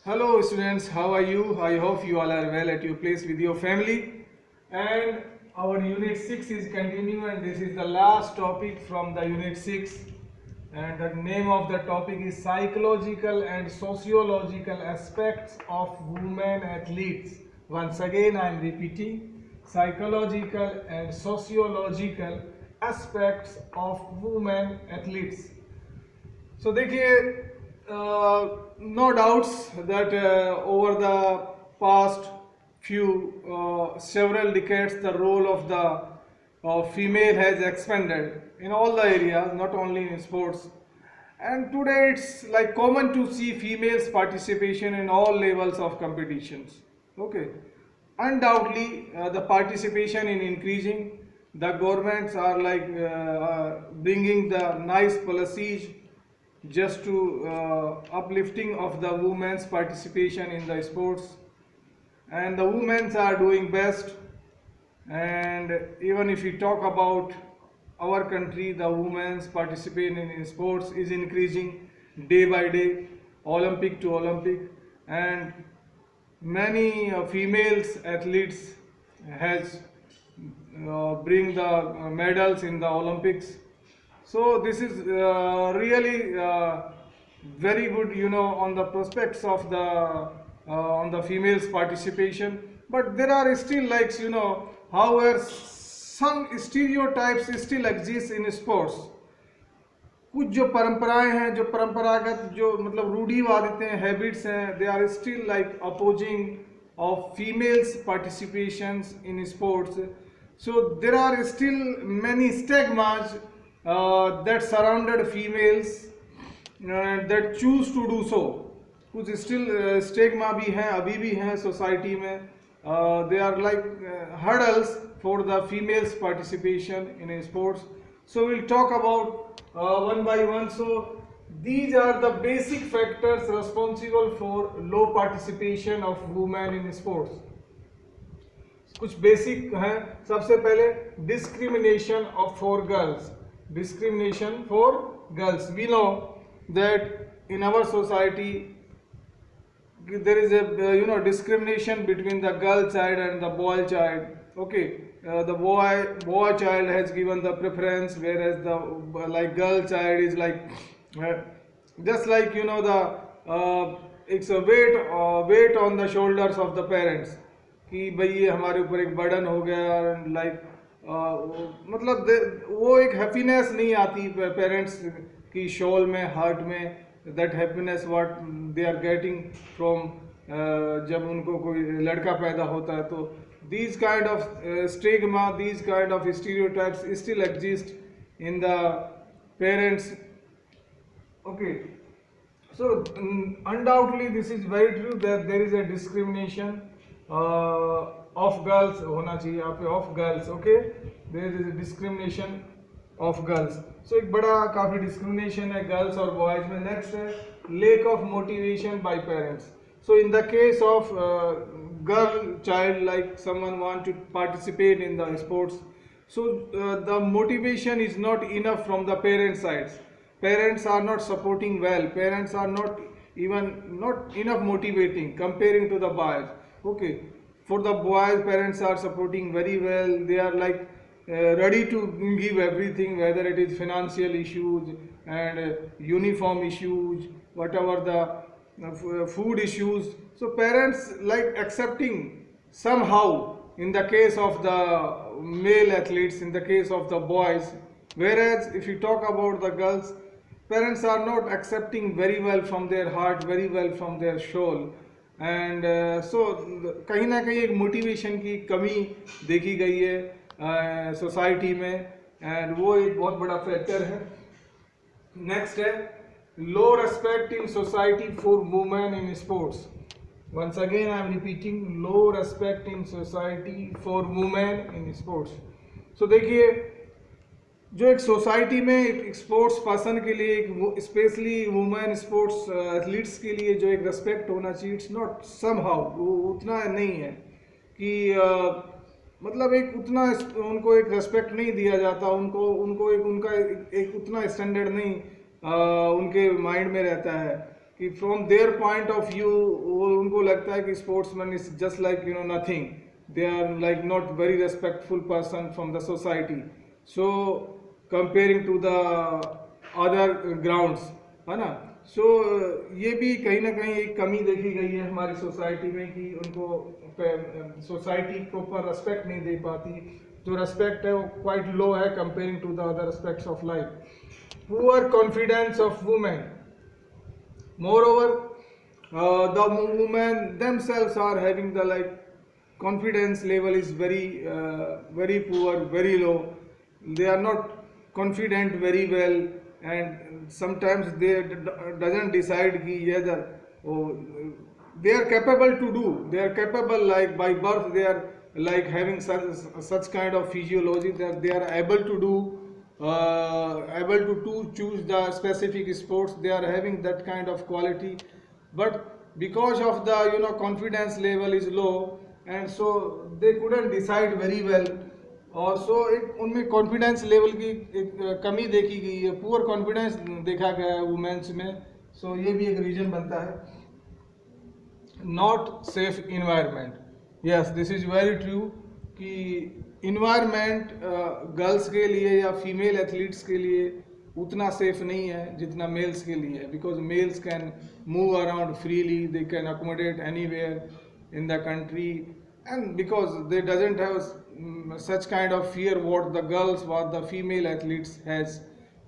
Hello students, how are you? I hope you all are well at your place with your family. And our unit 6 is continuing, and this is the last topic from the unit 6. And the name of the topic is psychological and sociological aspects of women athletes. Once again I am repeating, psychological and sociological aspects of women athletes. So देखिए, no doubts that over the past few several decades the role of the female has expanded in all the areas, not only in sports. And today it's like common to see females participation in all levels of competitions. Okay, undoubtedly the participation in increasing. The governments are like bringing the nice policies just to uplifting of the women's participation in the sports, and the women's are doing best. And even if we talk about our country, the women's participation in sports is increasing day by day, Olympic to Olympic, and many females athletes has bring the medals in the Olympics. So this is really very good, on the prospects of the on the females participation. But there are still like however some stereotypes still exist in sports. कुछ जो परंपराएं हैं, जो परंपरागत जो मतलब रूढ़िवादितें habits हैं, they are still like opposing of females participations in sports. So there are still many stigmas that surrounded females that choose to do so. कुछ स्टिल स्टिग्मा भी हैं, अभी भी हैं सोसाइटी में. They are like hurdles for the females participation in sports. So we'll talk about one by one. So these are the basic factors responsible for low participation of women in sports. कुछ basic हैं. सबसे पहले discrimination for girls. Discrimination for girls. We know that in our society there is a discrimination between the girl child and the boy child. Okay, the boy child has given the preference, whereas the like girl child is like just like the it's a weight on the shoulders of the parents कि भाई ये हमारे ऊपर एक burden हो गया. Like मतलब वो एक हैप्पीनेस नहीं आती पेरेंट्स की शोल में, हार्ट में, that happiness what they are getting from जब उनको कोई लड़का पैदा होता है. तो these kind of stigma, these kind of stereotypes still exist in the parents. Okay, so undoubtedly this is very true that there is a discrimination of girls होना चाहिए यहाँ पे, of girls. Okay, there is a discrimination of girls. So एक बड़ा काफ़ी discrimination है girls और boys में. Next है lack of motivation by parents. So in the case of girl child, like someone want to participate in the sports, so the motivation is not enough from the parent sides. Parents are not supporting well. Parents are not enough motivating comparing to the boys. Okay, for the boys parents are supporting very well. They are like ready to give everything, whether it is financial issues and uniform issues, whatever the food issues. So parents like accepting somehow in the case of the male athletes, in the case of the boys. Whereas if you talk about the girls, parents are not accepting very well from their heart, very well from their soul. And so कहीं ना कहीं एक motivation की कमी देखी गई है society में, एंड वो एक बहुत बड़ा फैक्टर है. नेक्स्ट है low respect in society for women in sports. Once again I am repeating, low respect in society for women in sports. So देखिए, जो एक सोसाइटी में एक स्पोर्ट्स पर्सन के लिए, एक स्पेशली वुमेन स्पोर्ट्स एथलीट्स के लिए जो एक रेस्पेक्ट होना चाहिए, इट्स नॉट समहाउ, वो उतना नहीं है कि मतलब एक उतना उनको एक रेस्पेक्ट नहीं दिया जाता. उनको एक उनका एक उतना स्टैंडर्ड नहीं उनके माइंड में रहता है. कि from their point of view वो उनको लगता है कि sportsman is just like nothing, they are like not very respectful person from the society, so comparing to the other grounds, है ना। सो ये भी कहीं ना कहीं एक कमी देखी गई है हमारी सोसाइटी में कि उनको सोसाइटी प्रॉपर रेस्पेक्ट नहीं दे पाती, जो रेस्पेक्ट है वो क्वाइट लो है comparing to the other aspects of life. Poor confidence of women, moreover the women themselves are having the like confidence level is very poor, very low, they are not confident very well, and sometimes they doesn't decide ki whether oh, they are capable to do, they are capable like by birth, they are like having such kind of physiology that they are able to do, able to choose the specific sports, they are having that kind of quality, but because of the confidence level is low and so they couldn't decide very well, और सो एक उनमें confidence level की एक कमी देखी गई है, poor confidence देखा गया है वुमेन्स में, सो ये भी एक रीजन बनता है। Not safe environment, yes this is very true कि इन्वायरमेंट गर्ल्स के लिए या फीमेल एथलीट्स के लिए उतना सेफ नहीं है जितना मेल्स के लिए है, because mails can move around freely, they can accommodate anywhere in the country, and because they doesn't have such kind of fear what the girls, what the female athletes has,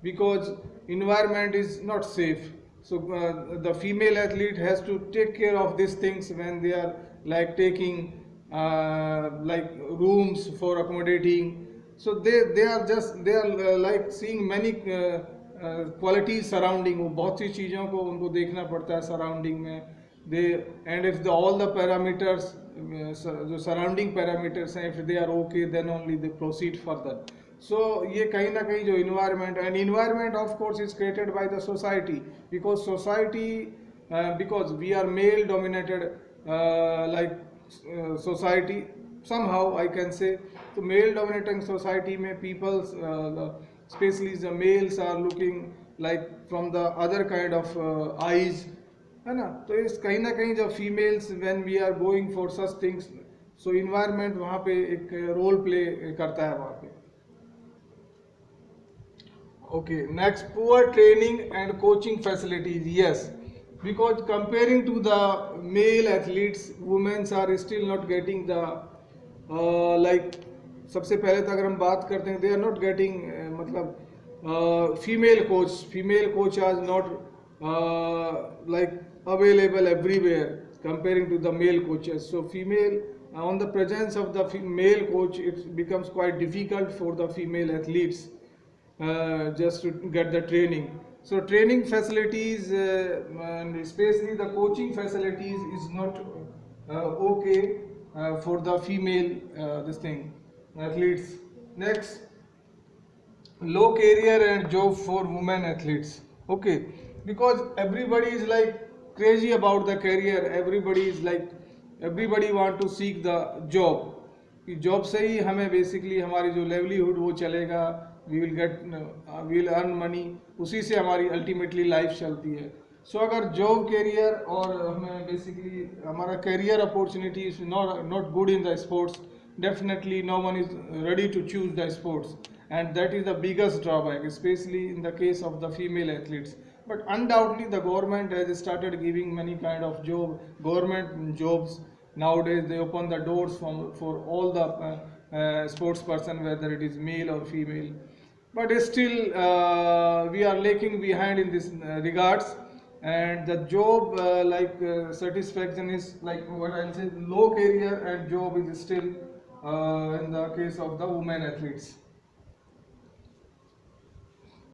because environment is not safe, so the female athlete has to take care of these things when they are like taking like rooms for accommodating, so they are like seeing many qualities surrounding, वो बहुत सी चीज़ों को उनको देखना पड़ता है surrounding में, they and if all the parameters जो सराउंडिंग पैरामीटर्स हैं if they are okay then only they proceed further, so ये कहीं ना कहीं जो environment, and environment of course is created by the society, because society because we are male dominated like society somehow I can say, तो male dominating society में peoples specially the males are looking like from the other kind of eyes, है ना। तो इस कहीं ना कहीं जो females when we are going for such things, so environment वहाँ पे एक रोल प्ले करता है वहाँ पे। Okay, next poor training and coaching facilities, yes because comparing to the male athletes womens are still not getting the like, सबसे पहले तो अगर हम बात करते हैं दे आर नॉट गेटिंग मतलब female coach are not like available everywhere comparing to the male coaches, so female on the presence of the male coach it becomes quite difficult for the female athletes just to get the training, so training facilities and especially the coaching facilities is not okay for the female this thing athletes. Next, low career and job for women athletes, okay, because everybody is like crazy about the career, everybody want to seek the job, कि job से ही हमें basically हमारी जो livelihood वो चलेगा, we will earn money, उसी से हमारी अल्टीमेटली लाइफ चलती है। सो अगर जॉब कैरियर और हमें बेसिकली हमारा career opportunity is not good in the sports, definitely no one is ready to choose the sports, and that is the biggest drawback, especially in the case of the female athletes. But undoubtedly the government has started giving many kind of government jobs nowadays. They open the doors for all the sports person, whether it is male or female, but still we are lagging behind in this regards, and the job satisfaction is like what I'll say, low career and job is still in the case of the women athletes.